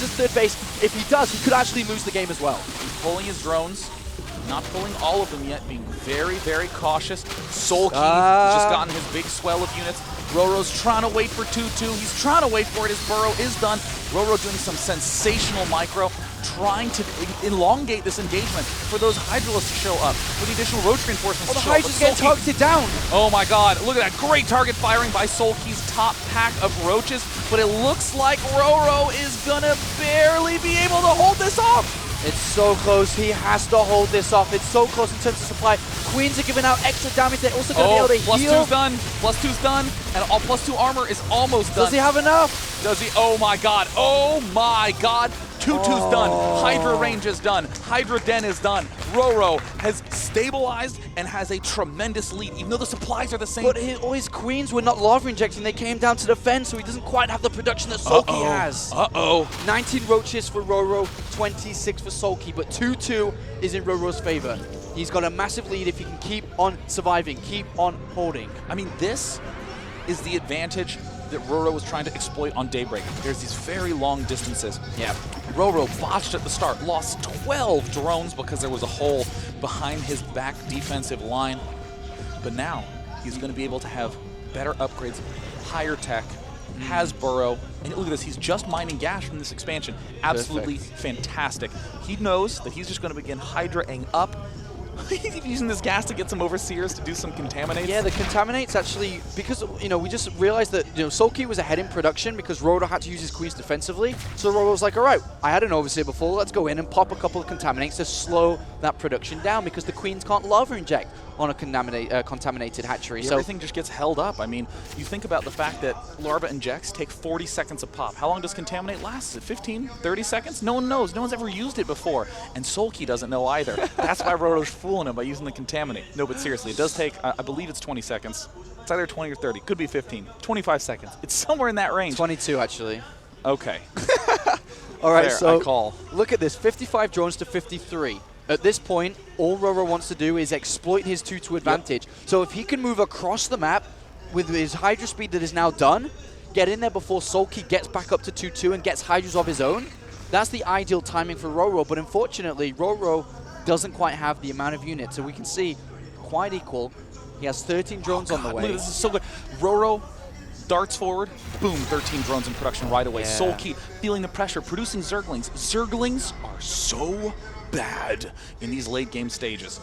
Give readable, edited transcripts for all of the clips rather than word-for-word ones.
loses third base. If he does, he could actually lose the game as well. He's pulling his drones. Not pulling all of them yet, being very, very cautious. Soulkey has just gotten his big swell of units. RorO's trying to wait for 2-2. He's trying to wait for it. His burrow is done. RorO doing some sensational micro, trying to elongate this engagement for those Hydralisks to show up, for the additional Roach reinforcements to show up. The Hydra's getting targeted down. Oh my god, look at that great target firing by Soulkey's top pack of Roaches, but it looks like RorO is gonna barely be able to hold this off. It's so close. He has to hold this off. It's so close in terms of supply. Queens are giving out extra damage. They're also going to be able to heal. +2's done. +2's done. And all +2 armor is almost done. Does he have enough? Does he? Oh my god. Oh my god. 2-2's done. Hydra range is done. Hydra den is done. RorO has stabilized and has a tremendous lead, even though the supplies are the same. But all his queens were not lava injecting. They came down to defend, so he doesn't quite have the production that Soulkey has. 19 roaches for RorO, 26 for Soulkey, but 2-2 is in RorO's favor. He's got a massive lead if he can keep on surviving, keep on holding. I mean, this is the advantage that RorO was trying to exploit on Daybreak. There's these very long distances. Yeah. RorO botched at the start, lost 12 drones because there was a hole behind his back defensive line. But now he's going to be able to have better upgrades, higher tech, has burrow. And look at this, he's just mining gas from this expansion. Absolutely fantastic. He knows that he's just going to begin Hydraing up. He's using this gas to get some overseers to do some contaminates. Yeah, the contaminates actually, because, you know, we just realized that, you know, Soulkey was ahead in production because RorO had to use his queens defensively. So RorO was like, all right, I had an overseer before, let's go in and pop a couple of contaminates to slow that production down because the queens can't lava inject on a contaminated hatchery. Yeah, so everything just gets held up. I mean, you think about the fact that larva injects take 40 seconds a pop. How long does contaminate last? Is it 15, 30 seconds? No one knows. No one's ever used it before. And Soulkey doesn't know either. That's why RorO's fooling him by using the contaminate. No, but seriously, it does take, I believe it's 20 seconds. It's either 20 or 30. Could be 15. 25 seconds. It's somewhere in that range. 22, actually. Okay. All right, Fair, so I call. Look at this, 55 drones to 53. At this point, all RorO wants to do is exploit his 2-2 advantage. Yep. So if he can move across the map with his Hydra speed that is now done, get in there before Soulkey gets back up to 2-2 and gets Hydras of his own, that's the ideal timing for RorO. But unfortunately, RorO doesn't quite have the amount of units. So we can see quite equal. He has 13 drones on the way. Look, this is so good. RorO darts forward, boom, 13 drones in production right away. Yeah. Soulkey feeling the pressure, producing Zerglings. Zerglings are so bad in these late game stages.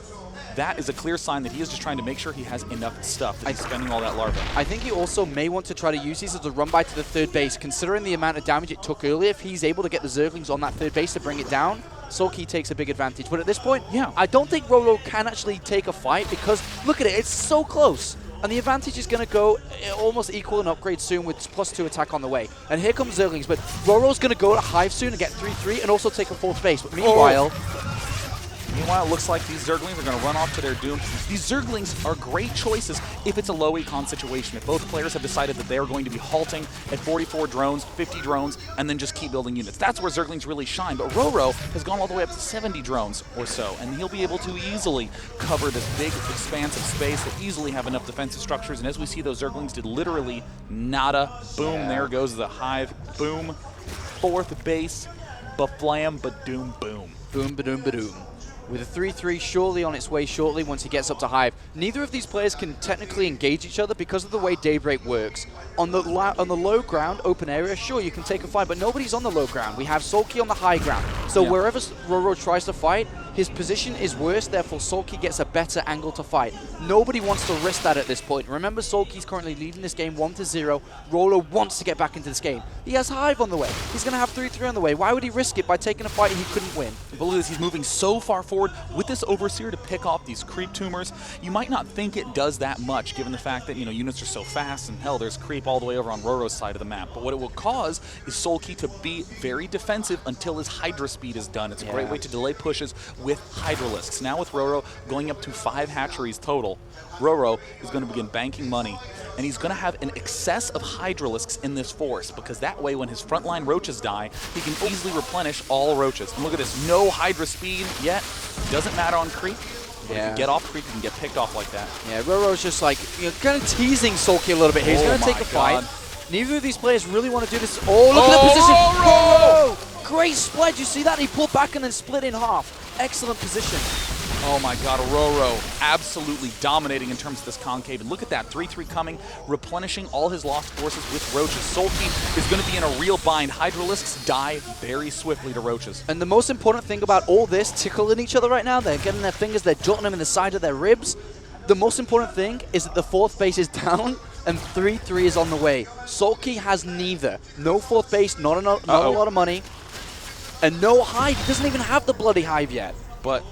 That is a clear sign that he is just trying to make sure he has enough stuff that he's spending all that larva. I think he also may want to try to use these as a run by to the third base, considering the amount of damage it took earlier. If he's able to get the Zerglings on that third base to bring it down, Soulkey takes a big advantage. But at this point, yeah, I don't think RorO can actually take a fight because, look at it, it's so close. And the advantage is going to go almost equal and upgrade soon with +2 attack on the way. And here comes Zerglings, but RorO's going to go to Hive soon and get 3-3 and also take a fourth base. But meanwhile... Meanwhile, it looks like these Zerglings are going to run off to their doom. These Zerglings are great choices if it's a low econ situation. If both players have decided that they are going to be halting at 44 drones, 50 drones, and then just keep building units. That's where Zerglings really shine. But RorO has gone all the way up to 70 drones or so, and he'll be able to easily cover this big expanse of space. He'll easily have enough defensive structures, and as we see, those Zerglings did literally nada. Boom, there goes the Hive. Boom. Fourth base. Ba-flam, ba-doom, boom. Boom, ba-doom, ba-doom. With a 3-3 surely on its way shortly once he gets up to Hive. Neither of these players can technically engage each other because of the way Daybreak works. On the low ground, open area, sure, you can take a fight, but nobody's on the low ground. We have Soulkey on the high ground. So wherever RorO tries to fight, his position is worse, therefore Soulkey gets a better angle to fight. Nobody wants to risk that at this point. Remember, Soulkey's currently leading this game 1-0. RorO wants to get back into this game. He has Hive on the way. He's going to have 3-3 on the way. Why would he risk it by taking a fight he couldn't win? But look at this, he's moving so far forward with this Overseer to pick off these creep tumors. You might not think it does that much given the fact that, you know, units are so fast and hell, there's creep all the way over on RorO's side of the map. But what it will cause is Soulkey to be very defensive until his Hydra speed is done. It's a great way to delay pushes with Hydralisks. Now with RorO going up to 5 hatcheries total, RorO is going to begin banking money, and he's going to have an excess of Hydralisks in this force, because that way when his frontline roaches die, he can easily replenish all roaches. And look at this, no Hydra speed yet. Doesn't matter on creep. But if you get off creep, you can get picked off like that. Yeah, RorO's just like, you know, kind of teasing Soulkey a little bit here. He's going to take a fight. Neither of these players really want to do this. Oh, look at the position. RorO! great split. You see that? He pulled back and then split in half. Excellent position. Oh my god, RorO absolutely dominating in terms of this concave. And look at that, 3-3 coming, replenishing all his lost forces with roaches. Soulkey is going to be in a real bind. Hydralisks die very swiftly to roaches. And the most important thing about all this, tickling each other right now, they're getting their fingers, they're jolting them in the side of their ribs. The most important thing is that the fourth base is down and 3-3 is on the way. Soulkey has neither. No fourth base, not a lot of money, and no hive. He doesn't even have the bloody hive yet. But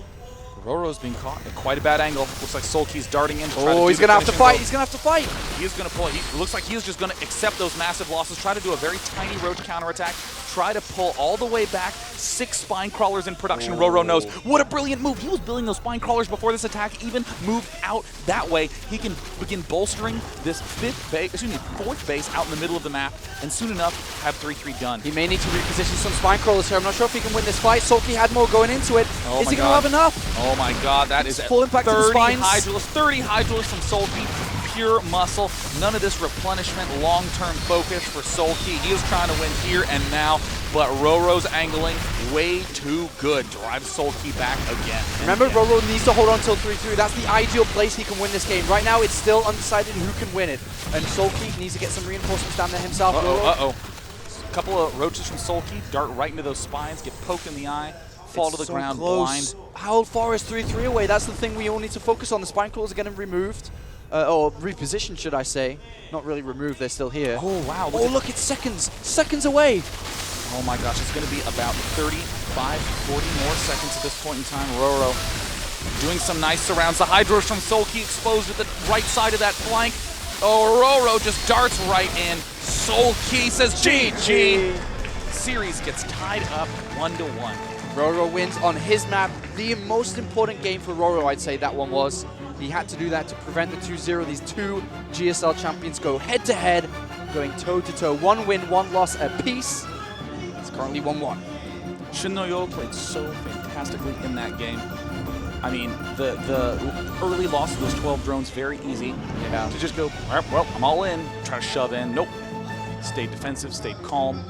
RorO's being caught at quite a bad angle. Looks like Soulkey's darting in. Oh, he's going to have to fight. He's going to have to fight. He is going to pull it. It looks like he's just going to accept those massive losses, try to do a very tiny roach counterattack, try to pull all the way back. 6 spine crawlers in production. RorO knows. What a brilliant move. He was building those spine crawlers before this attack even moved out that way. He can begin bolstering this fourth base out in the middle of the map, and soon enough have 3-3 done. He may need to reposition some spine crawlers here. I'm not sure if he can win this fight. Soulkey had more going into it. Oh is he going to have enough? Oh my god, that is pulling back to the spines. 30 Hydralisks from Soulkey. Pure muscle. None of this replenishment, long-term focus for Soulkey. He is trying to win here and now, but RorO's angling way too good. Drives Soulkey back again. Remember, RorO needs to hold on till 3-3. That's the ideal place he can win this game. Right now, it's still undecided who can win it. And Soulkey needs to get some reinforcements down there himself. A couple of roaches from Soulkey dart right into those spines, get poked in the eye, fall to the ground blind. How far is 3-3 away? That's the thing we all need to focus on. The spine crawlers are getting removed. Or repositioned, should I say. Not really removed, they're still here. Oh, wow. Look, it's seconds. Seconds away. Oh my gosh, it's going to be about 35, 40 more seconds at this point in time. RorO doing some nice surrounds. The Hydros from Soulkey exposed at the right side of that flank. Oh, RorO just darts right in. Soulkey says GG. Series gets tied up 1-1. RorO wins on his map. The most important game for RorO, I'd say that one was. He had to do that to prevent the 2-0. These two GSL champions go head-to-head, going toe-to-toe. 1 win, 1 loss apiece. It's currently 1-1. z-o-o-m played so fantastically in that game. I mean, the early loss of those 12 drones, very easy. Yeah. To just go, well, I'm all in, try to shove in. Nope. Stayed defensive, stayed calm.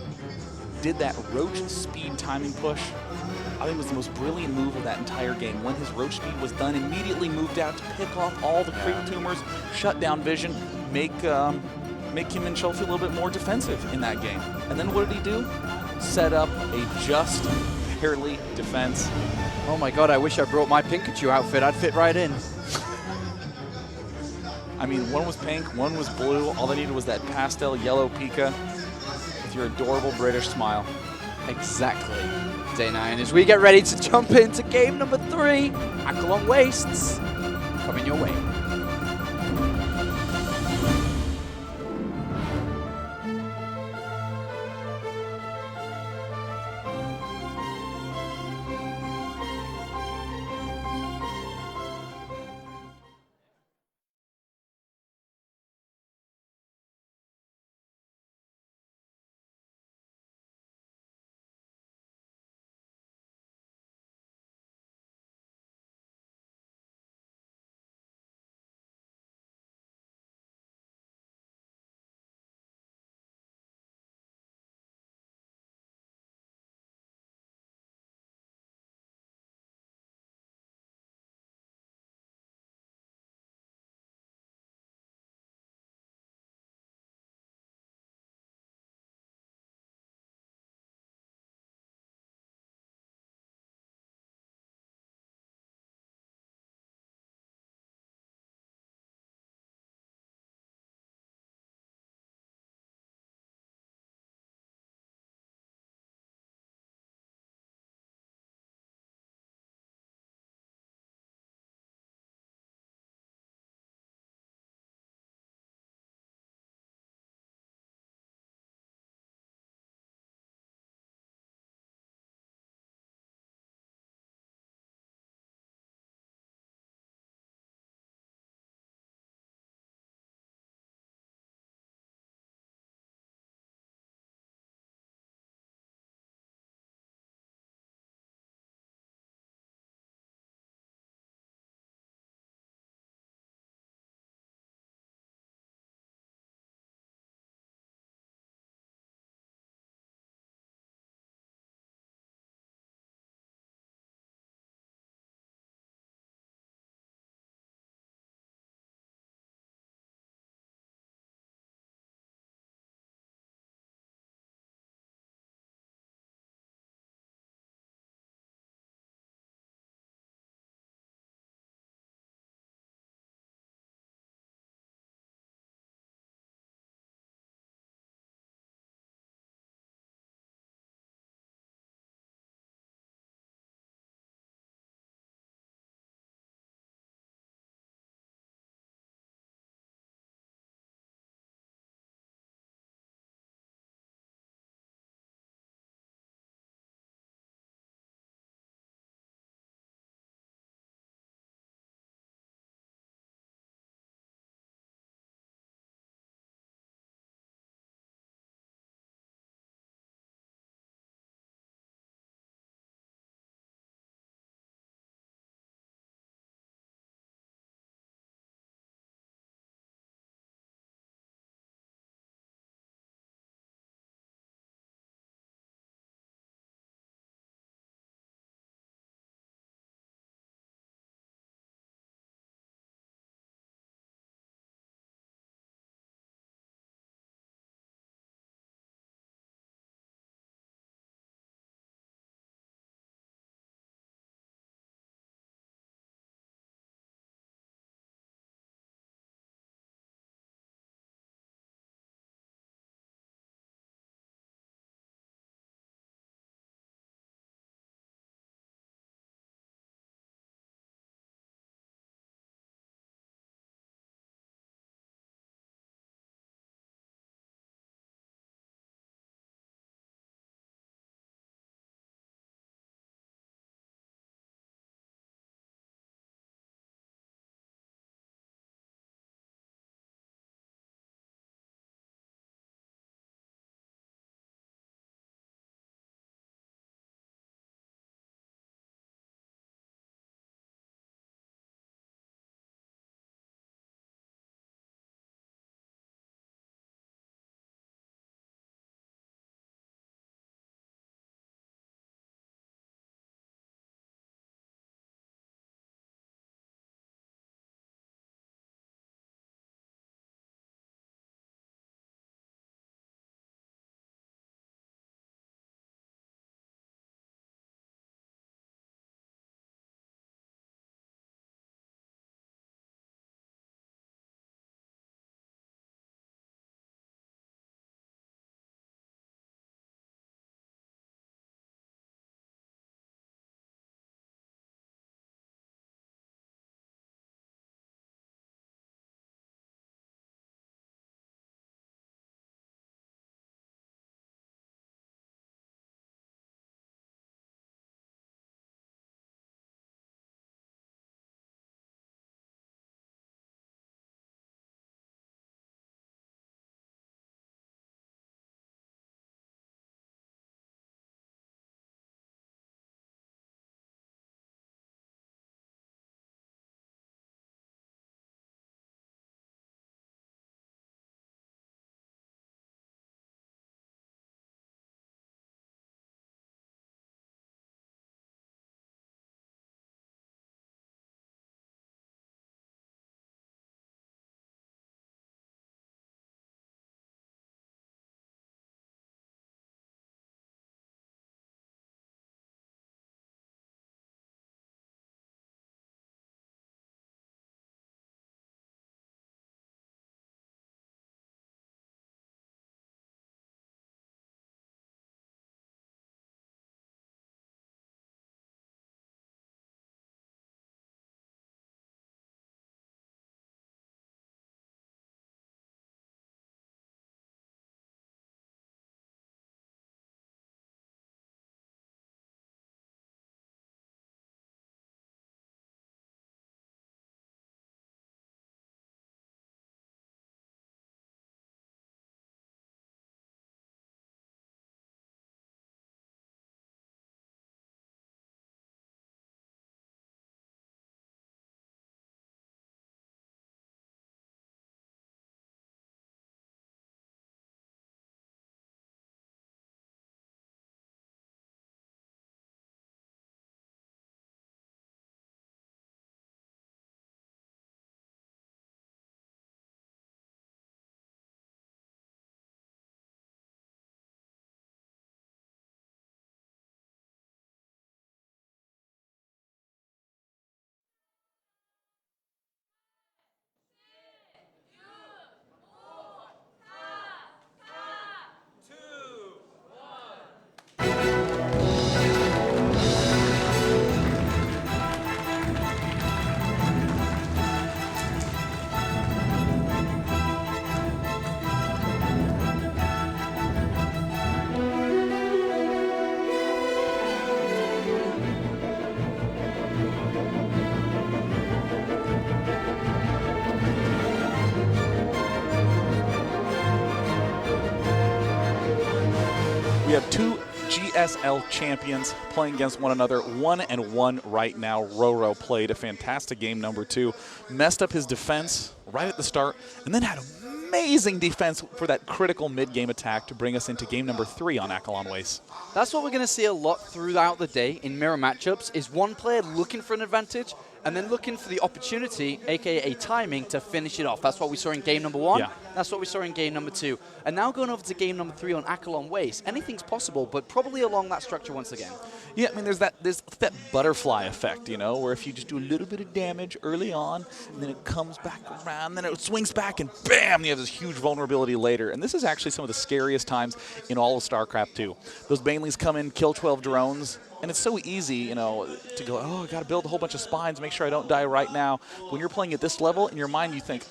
Did that roach speed timing push. I think it was the most brilliant move of that entire game. When his roach speed was done, immediately moved out to pick off all the creep tumors, shut down vision, make Kim and Cho feel a little bit more defensive in that game. And then what did he do? Set up a just barely defense. Oh my god, I wish I brought my Pikachu outfit. I'd fit right in. I mean, one was pink, one was blue. All they needed was that pastel yellow Pika with your adorable British smile. Exactly. Day 9 as we get ready to jump into game number 3. Akelon Wastes coming your way. GSL champions playing against one another, 1-1 right now. RorO played a fantastic game number 2, messed up his defense right at the start, and then had amazing defense for that critical mid-game attack to bring us into game number 3 on Akalon Waste. That's what we're going to see a lot throughout the day in mirror matchups, is one player looking for an advantage and then looking for the opportunity, aka timing, to finish it off. That's what we saw in game number 1. Yeah. That's what we saw in game number 2. And now going over to game number 3 on Akalon Waste, anything's possible, but probably along that structure once again. Yeah, I mean, there's that butterfly effect, you know, where if you just do a little bit of damage early on, and then it comes back around, then it swings back, and bam, you have this huge vulnerability later. And this is actually some of the scariest times in all of StarCraft 2. Those Baneleys come in, kill 12 drones, and it's so easy, you know, to go, oh, I got to build a whole bunch of spines, make sure I don't die right now. When you're playing at this level, in your mind you think,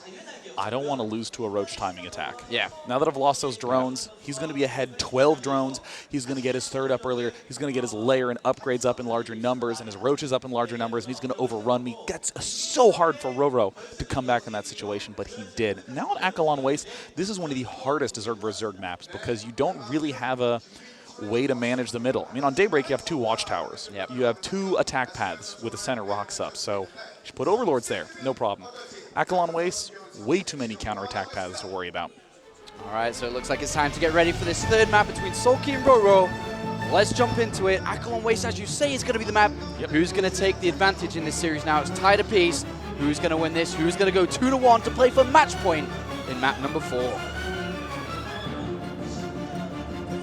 I don't want to lose to a Roach timing attack. Yeah. Now that I've lost those drones, he's going to be ahead 12 drones. He's going to get his 3rd up earlier. He's going to get his layer and upgrades up in larger numbers, and his Roaches up in larger numbers, and he's going to overrun me. That's so hard for RorO to come back in that situation, but he did. Now on Akalon Waste, this is one of the hardest Zerg vs. Zerg maps because you don't really have a way to manage the middle. I mean, on Daybreak, you have 2 watchtowers. Yep. You have 2 attack paths with the center rocks up, so you should put overlords there, no problem. Akalon Waste, way too many counterattack paths to worry about. All right, so it looks like it's time to get ready for this 3rd map between Soulkey and RorO. Let's jump into it. Akalon Waste, as you say, is going to be the map. Yep. Who's going to take the advantage in this series now? It's tied apiece. Who's going to win this? Who's going to go 2-1 to play for match point in map number 4?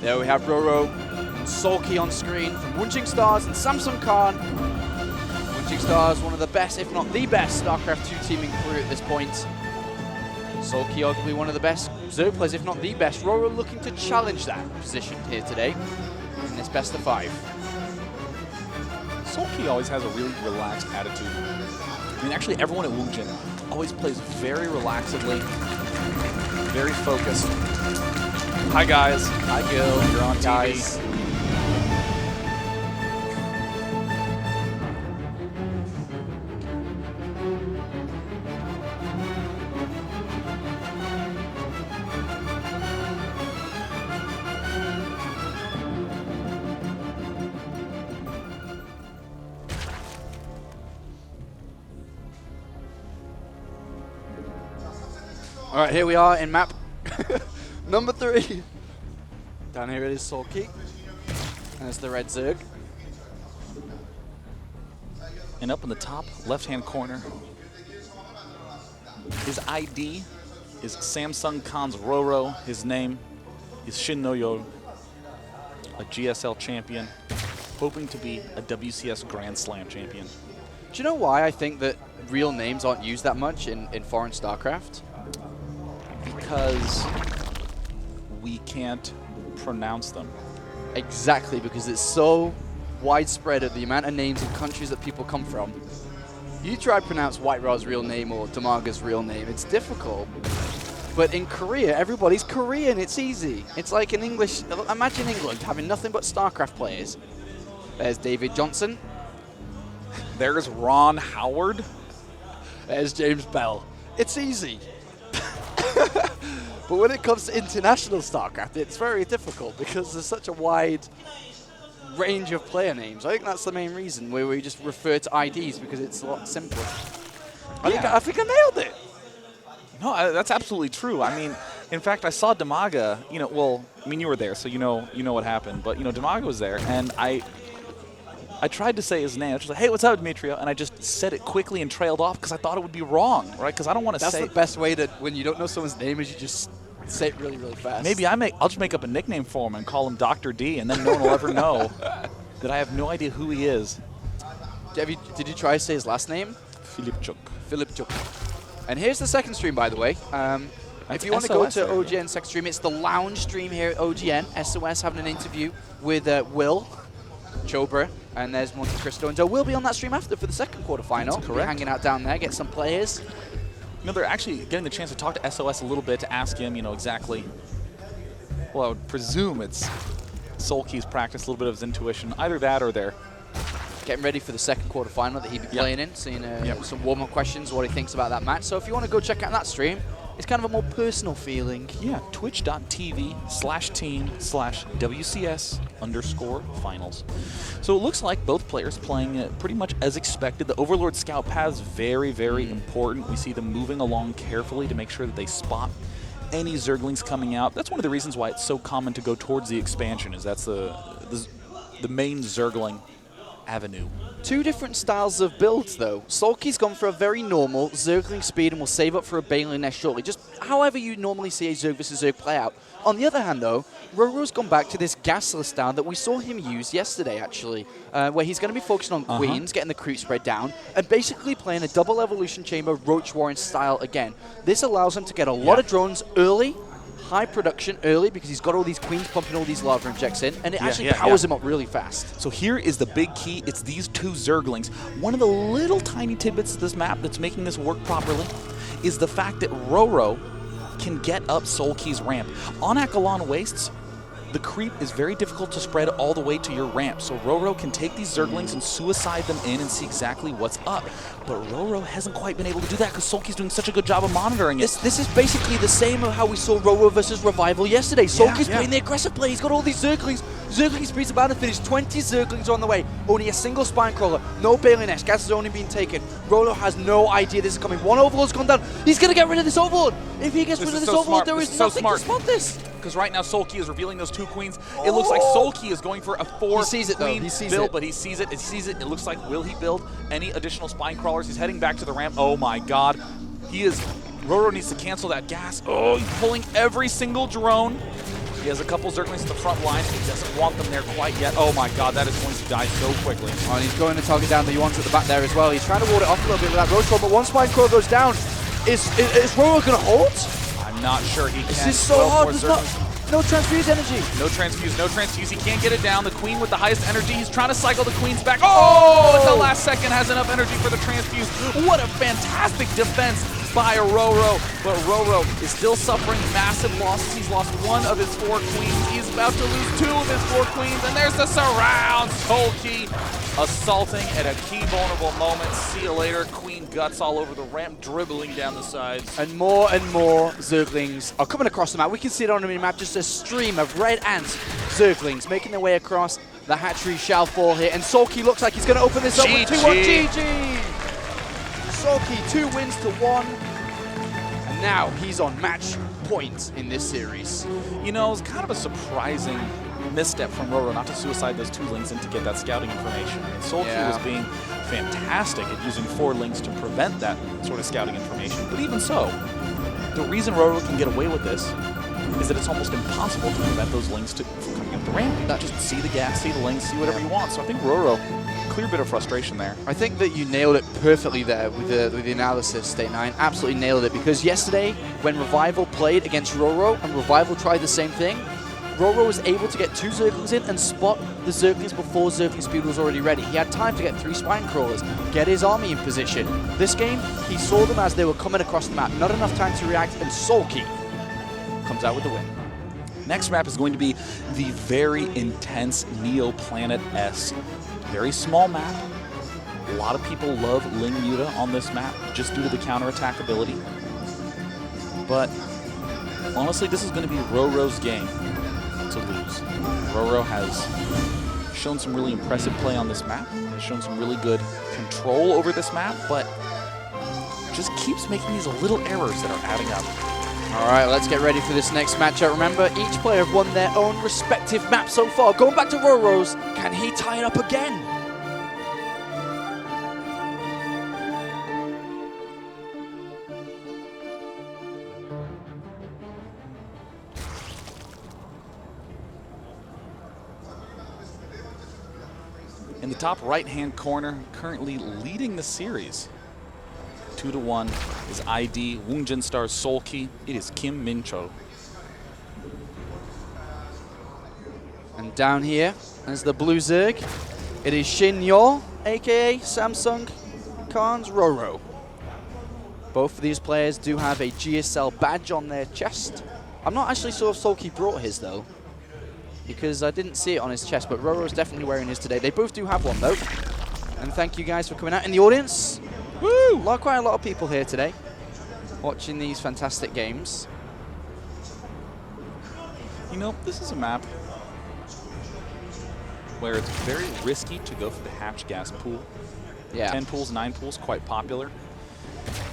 There we have RorO and Soulkey on screen from Wunjing Stars and Samsung Khan. Wunjing Stars, one of the best, if not the best, StarCraft 2 teaming crew at this point. Soulkey, arguably one of the best Zerg players, if not the best. RorO looking to challenge that position here today in this best of 5. Soulkey always has a really relaxed attitude. I mean, actually, everyone at Wunjing always plays very relaxedly, very focused. Hi, guys. Hi, Gil. You're on guys. TV. All right, here we are in map number 3. Down here it is Soulkey. There's the red Zerg. And up in the top left-hand corner, his ID is Samsung Khan's RorO. His name is Shin No-Yo, a GSL champion, hoping to be a WCS Grand Slam champion. Do you know why I think that real names aren't used that much in foreign StarCraft? Because we can't pronounce them. Exactly, because it's so widespread at the amount of names and countries that people come from. You try to pronounce White Ra's real name or Damaga's real name, it's difficult. But in Korea, everybody's Korean, it's easy. It's like in English, imagine England having nothing but StarCraft players. There's David Johnson. There's Ron Howard. There's James Bell. It's easy. But when it comes to international StarCraft, it's very difficult because there's such a wide range of player names. I think that's the main reason where we just refer to IDs because it's a lot simpler. I think I nailed it. No, that's absolutely true. I mean, in fact, I saw Damaga, you know, well, I mean, you were there, so you know what happened. But, you know, Damaga was there, and I tried to say his name. I was just like, hey, what's up, Demetrio? And I just said it quickly and trailed off because I thought it would be wrong, right? Because I don't want to say... That's the best way to, when you don't know someone's name, is you just say it really, really fast. Maybe I'll just make up a nickname for him and call him Dr. D, and then no one will ever know that I have no idea who he is. Did you try to say his last name? Filipchuk. Filipchuk. And here's the second stream, by the way. If you want to go to OGN second stream, it's the lounge stream here at OGN. SOS having an interview with Will Chobra, and there's Monte Cristo. And Joe will be on that stream after for the second quarterfinal. That's correct. Hanging out down there, get some players. You know, they're actually getting the chance to talk to SOS a little bit to ask him, you know, exactly. Well, I would presume it's Soulkey's practice, a little bit of his intuition. Either that or they're getting ready for the second quarterfinal that he'd be playing in, seeing some warm-up questions, what he thinks about that match. So if you want to go check out that stream, It's kind of a more personal feeling. Yeah, twitch.tv/team/WCS_finals. So it looks like both players playing pretty much as expected. The Overlord Scout path is very, very important. We see them moving along carefully to make sure that they spot any Zerglings coming out. That's one of the reasons why it's so common to go towards the expansion, is that's the main Zergling avenue. Two different styles of builds, though. Soulkey's gone for a very normal Zergling speed and will save up for a Baneling Nest shortly, just however you normally see a Zerg vs Zerg play out. On the other hand, though, RorO's gone back to this gasless style that we saw him use yesterday, actually, where he's going to be focusing on queens, getting the creep spread down, and basically playing a double evolution chamber Roach Warren style again. This allows him to get a lot of drones early, high production early, because he's got all these queens pumping all these lava injects in, and it actually powers him up really fast. So here is the big key. It's these two Zerglings. One of the little tiny tidbits of this map that's making this work properly is the fact that RorO can get up Soulkey's ramp. On Akalon Wastes, the creep is very difficult to spread all the way to your ramp, so RorO can take these Zerglings and suicide them in and see exactly what's up. But RorO hasn't quite been able to do that because Soulkey's doing such a good job of monitoring it. This is basically the same of how we saw RorO versus Revival yesterday. Soulkey's playing the aggressive play. He's got all these Zerglings. Zergling speed's about to finish. 20 Zerglings on the way. Only a single Spinecrawler. No Baneling Nest. Gas has only been taken. RorO has no idea this is coming. One Overlord's gone down. He's going to get rid of this Overlord. If he gets rid of this Overlord, there is nothing to spot this. Because right now Soulkey is revealing those two queens. It looks like Soulkey is going for a 4-queen build, but he sees it. It looks like, will he build any additional spine crawlers? He's heading back to the ramp. Oh my god. RorO needs to cancel that gas. Oh, he's pulling every single drone. He has a couple Zerglings at the front lines. He doesn't want them there quite yet. Oh my god, that is going to die so quickly. Oh, and he's going to target down the ones at the back there as well. He's trying to ward it off a little bit with that Roach Troll, but one spine crawler goes down. Is RorO going to hold? I'm not sure he can. This is so hard. There's no transfuse energy. No transfuse. He can't get it down. The queen with the highest energy. He's trying to cycle the queens back. Oh! At the last second has enough energy for the transfuse. What a fantastic defense by RorO. But RorO is still suffering massive losses. He's lost one of his 4 queens. He's about to lose 2 of his 4 queens. And there's the surround. Soulkey assaulting at a key vulnerable moment. See you later. Queen guts all over the ramp, dribbling down the sides. And more Zerglings are coming across the map. We can see it on the mini-map, just a stream of red ants, Zerglings making their way across. The hatchery shall fall here, and Soulkey looks like he's going to open this up with 2-1 GG. Soulkey 2 wins to 1, and now he's on match point in this series. You know, it's kind of a surprising misstep from RorO not to suicide those 2 links and to get that scouting information. And Soulkey was being fantastic at using 4 links to prevent that sort of scouting information. But even so, the reason RorO can get away with this is that it's almost impossible to prevent those links from coming up the ramp. Not just see the gas, see the links, see whatever you want. So I think RorO, clear bit of frustration there. I think that you nailed it perfectly there with the analysis, State 9. Absolutely nailed it, because yesterday when Revival played against RorO and Revival tried the same thing, RorO was able to get 2 Zerglings in and spot the Zerglings before Zergling speed was already ready. He had time to get 3 spine crawlers, get his army in position. This game, he saw them as they were coming across the map. Not enough time to react, and Soulkey comes out with the win. Next map is going to be the very intense Neo Planet S. Very small map. A lot of people love Ling Muta on this map just due to the counterattack ability. But honestly, this is going to be RorO's game to lose. RorO has shown some really impressive play on this map, has shown some really good control over this map, but just keeps making these little errors that are adding up. All right, let's get ready for this next matchup. Remember, each player have won their own respective map so far. Going back to RorO's, can he tie it up again? In the top right-hand corner, currently leading the series, 2-1 is ID Woongjin Star's Soulkey. It is Kim Min-cho. And down here, as the blue Zerg, it is Shin Yor, aka Samsung Khan's RorO. Both of these players do have a GSL badge on their chest. I'm not actually sure if Soulkey brought his though, because I didn't see it on his chest, but RorO's definitely wearing his today. They both do have one though. And thank you guys for coming out in the audience. Woo! Quite a lot of people here today. watching these fantastic games. You know, this is a map where it's very risky to go for the hatch gas pool. Yeah. 10 pools, 9 pools, quite popular.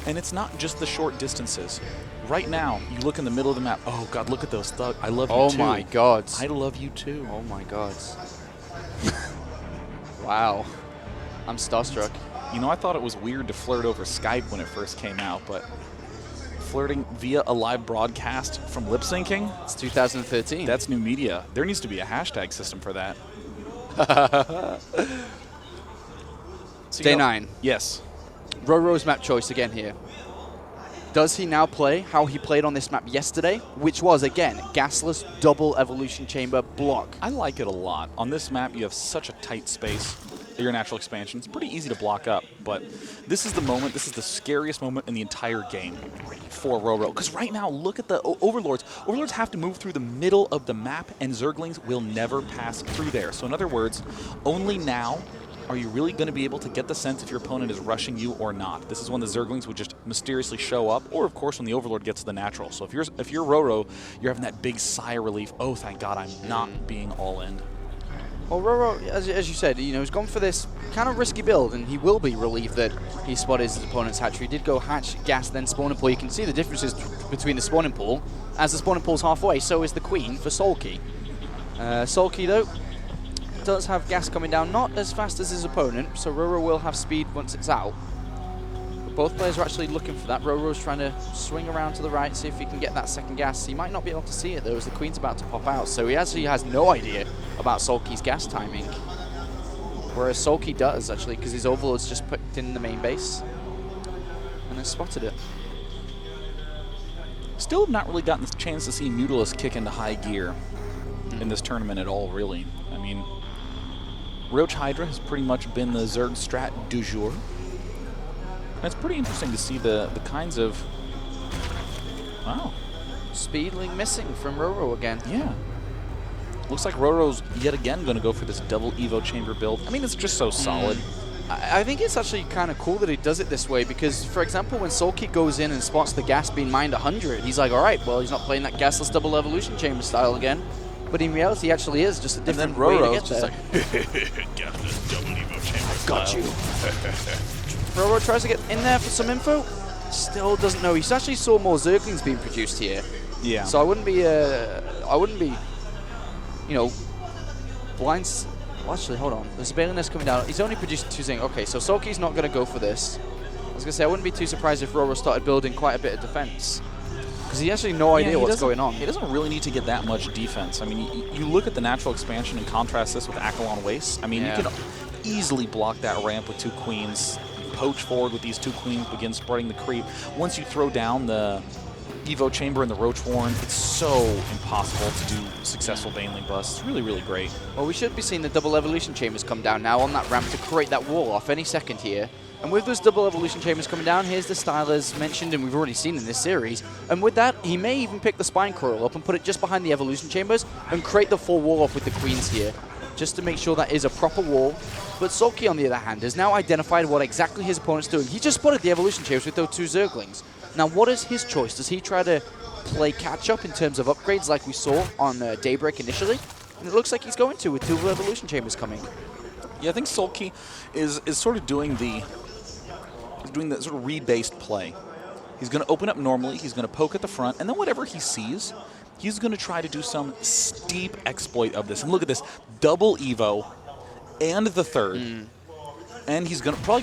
And it's not just the short distances. Right now, you look in the middle of the map. Oh, God, look at those thugs. I love you, too. Oh, my God. I love you, too. Oh, my God. Wow. I'm starstruck. You know, I thought it was weird to flirt over Skype when it first came out, but flirting via a live broadcast from lip syncing? It's 2013. That's new media. There needs to be a hashtag system for that. So, Day 9. Yes. RorO's map choice again here. Does he now play how he played on this map yesterday, which was, again, gasless double evolution chamber block? I like it a lot. On this map, you have such a tight space. Your natural expansion. It's pretty easy to block up, but this is the moment, this is the scariest moment in the entire game for RorO. Because right now, look at the Overlords. Overlords have to move through the middle of the map, and Zerglings will never pass through there. So in other words, only now are you really going to be able to get the sense if your opponent is rushing you or not. This is when the Zerglings would just mysteriously show up, or of course when the Overlord gets to the natural. So if you're RorO, you're having that big sigh of relief. Oh, thank God, I'm not being all in. Well, RorO, as you said, you know, he's gone for this kind of risky build, and he will be relieved that he spotted his opponent's hatchery. He did go hatch, gas, then spawning pool. You can see the differences between the spawning pool. As the spawning pool's halfway, so is the queen for Soulkey. Soulkey, though, does have gas coming down, not as fast as his opponent, so RorO will have speed once it's out. But both players are actually looking for that. RorO's trying to swing around to the right, see if he can get that second gas. He might not be able to see it, though, as the queen's about to pop out, so he actually has no idea about Soulkey's gas timing. Whereas Soulkey does, actually, because his Overlord's just put in the main base and has spotted it. Still have not really gotten the chance to see Nautilus kick into high gear in this tournament at all, really. I mean, Roach Hydra has pretty much been the Zerg strat du jour. And it's pretty interesting to see the kinds of... Wow. Speedling missing from RorO again. Yeah. Looks like RorO's yet again going to go for this double Evo chamber build. I mean, it's just so solid. I think it's actually kind of cool that he does it this way because, for example, when Soulkey goes in and spots the gas being mined 100, he's like, all right, well, he's not playing that gasless double evolution chamber style again. But in reality, he actually is just a different way to get there. Gasless double Evo chamber. Got you. RorO tries to get in there for some info. Still doesn't know. He actually saw more Zerglings being produced here. Yeah. So I wouldn't be, you know, blinds. Well, actually, hold on. There's a Bailey Nest coming down. He's only produced 2 things. Okay, so Soulkey's not going to go for this. I was going to say, I wouldn't be too surprised if RorO started building quite a bit of defense. Because he actually no idea what's going on. He doesn't really need to get that much defense. I mean, you look at the natural expansion and contrast this with Akalon Waste. I mean, you can easily block that ramp with 2 queens. Poach forward with these 2 queens, begin spreading the creep. Once you throw down the Evo Chamber and the Roach Warren, it's so impossible to do successful Baneling busts. It's really, really great. Well, we should be seeing the double evolution chambers come down now on that ramp to create that wall off any second here. And with those double evolution chambers coming down, here's the style as mentioned and we've already seen in this series. And with that, he may even pick the spine coil up and put it just behind the evolution chambers and create the full wall off with the queens here, just to make sure that is a proper wall. But Soulkey, on the other hand, has now identified what exactly his opponent's doing. He just spotted the evolution chambers with those 2 Zerglings. Now, what is his choice? Does he try to play catch-up in terms of upgrades like we saw on Daybreak initially? And it looks like he's going to with 2 evolution chambers coming. Yeah, I think Soulkey is sort of doing the sort of read-based play. He's going to open up normally, he's going to poke at the front, and then whatever he sees, he's going to try to do some steep exploit of this. And look at this, double Evo and the 3rd. And he's going to probably